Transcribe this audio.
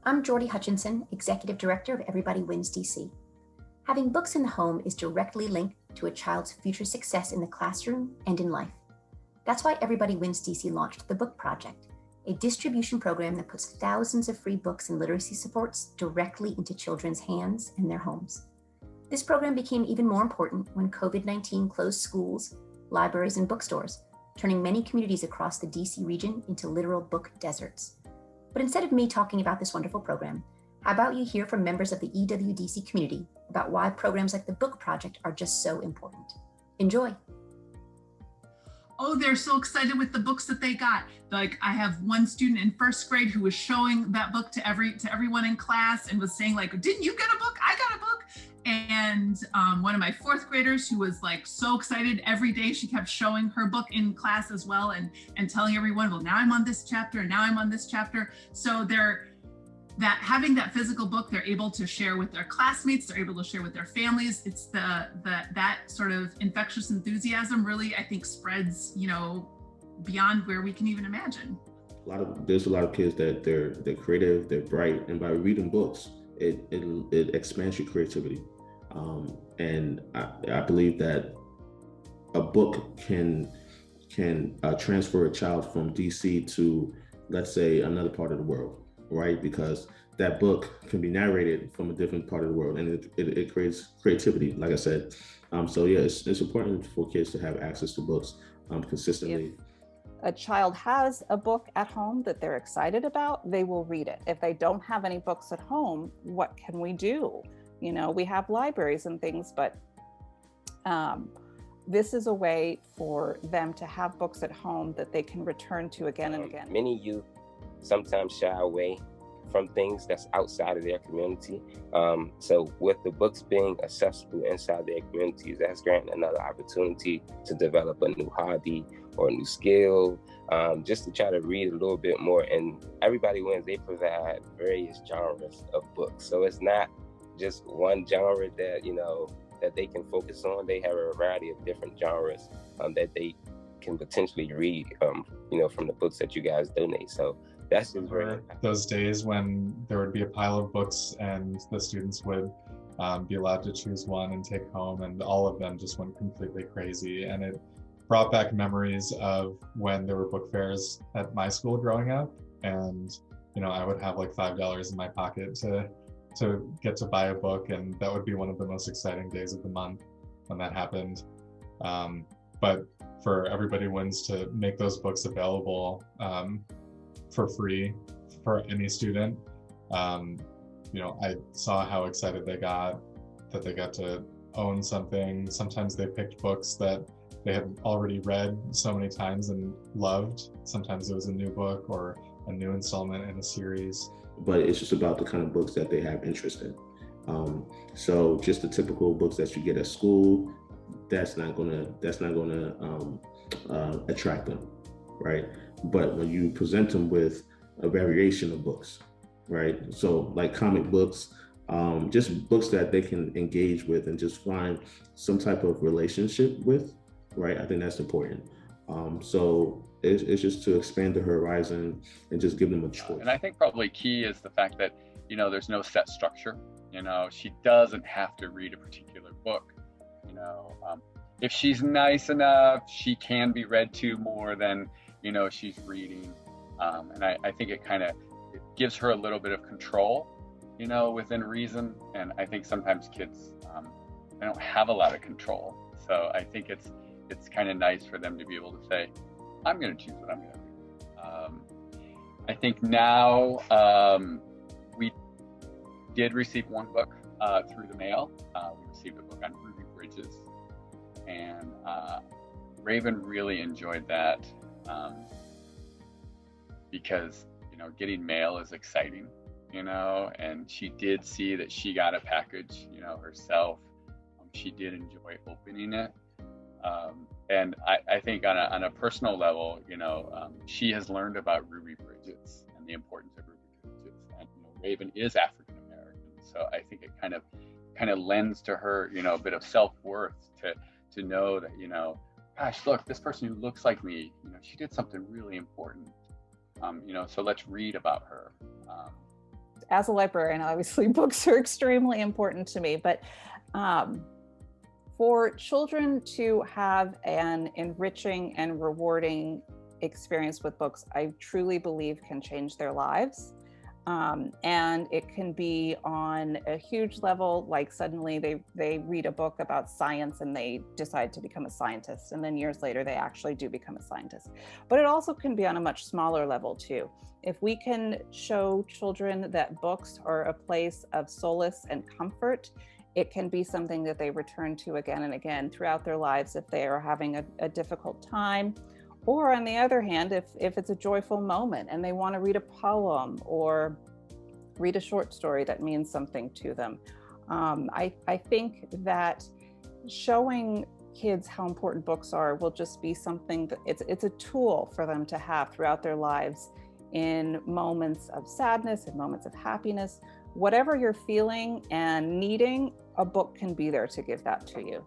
I'm Jordy Hutchinson, Executive Director of Everybody Wins DC. Having books in the home is directly linked to a child's future success in the classroom and in life. That's why Everybody Wins DC launched the Book Project, a distribution program that puts thousands of free books and literacy supports directly into children's hands and their homes. This program became even more important when COVID-19 closed schools, libraries, and bookstores, turning many communities across the DC region into literal book deserts. But instead of me talking about this wonderful program, how about you hear from members of the EWDC community about why programs like the Book Project are just so important. Enjoy. Oh, they're so excited with the books that they got. Like, I have one student in first grade who was showing that book to everyone in class and was saying, like, didn't you get a book? I got a book. And one of my fourth graders who was like so excited every day, she kept showing her book in class as well and telling everyone, well, now I'm on this chapter and now I'm on this chapter. So having that physical book, they're able to share with their classmates, they're able to share with their families. It's that sort of infectious enthusiasm really, I think, spreads, beyond where we can even imagine. There's a lot of kids that they're creative, they're bright, and by reading books, it expands your creativity. And I believe that a book can transfer a child from DC to, let's say, another part of the world. Right, because that book can be narrated from a different part of the world, and it creates creativity, like I said. So yeah, it's important for kids to have access to books consistently. If a child has a book at home that they're excited about, they will read it. If they don't have any books at home, what can we do? We have libraries and things, but this is a way for them to have books at home that they can return to again and again. Many youth sometimes shy away from things that's outside of their community. So with the books being accessible inside their communities, that's granting another opportunity to develop a new hobby or a new skill, just to try to read a little bit more. And Everybody Wins, they provide various genres of books. So it's not just one genre that they can focus on. They have a variety of different genres that they can potentially read, from the books that you guys donate. So that's just great. Those days when there would be a pile of books and the students would be allowed to choose one and take home, and all of them just went completely crazy. And it brought back memories of when there were book fairs at my school growing up. And, I would have like $5 in my pocket to get to buy a book. And that would be one of the most exciting days of the month when that happened. But for Everybody Wins to make those books available for free for any student, I saw how excited they got that they got to own something. Sometimes they picked books that they had already read so many times and loved. Sometimes it was a new book or a new installment in a series. But it's just about the kind of books that they have interest in. So just the typical books that you get at school, that's not gonna attract them, right? But when you present them with a variation of books, right? So like comic books, just books that they can engage with and just find some type of relationship with, right? I think that's important. So it's just to expand the horizon and just give them a choice. And I think probably key is the fact that, there's no set structure. She doesn't have to read a particular book. If she's nice enough, she can be read to more than, she's reading. And I think it gives her a little bit of control, within reason. And I think sometimes kids, they don't have a lot of control. So I think it's kind of nice for them to be able to say, I'm going to choose what I'm going to read. I think now we did receive one book through the mail. We received a book on Ruby Bridges. And Raven really enjoyed that because, getting mail is exciting, and she did see that she got a package, herself. She did enjoy opening it. And I think on a personal level, she has learned about Ruby Bridges and the importance of Ruby Bridges. And Raven is African American, so I think it kind of lends to her, a bit of self-worth to know that, gosh, look, this person who looks like me, she did something really important. So let's read about her. as a librarian, obviously books are extremely important to me, but for children to have an enriching and rewarding experience with books, I truly believe can change their lives. And it can be on a huge level, like suddenly they read a book about science and they decide to become a scientist. And then years later, they actually do become a scientist. But it also can be on a much smaller level too. If we can show children that books are a place of solace and comfort, it can be something that they return to again and again throughout their lives if they are having a difficult time. Or on the other hand, if it's a joyful moment and they want to read a poem or read a short story that means something to them. I think that showing kids how important books are will just be something that it's a tool for them to have throughout their lives in moments of sadness, in moments of happiness. Whatever you're feeling and needing, a book can be there to give that to you.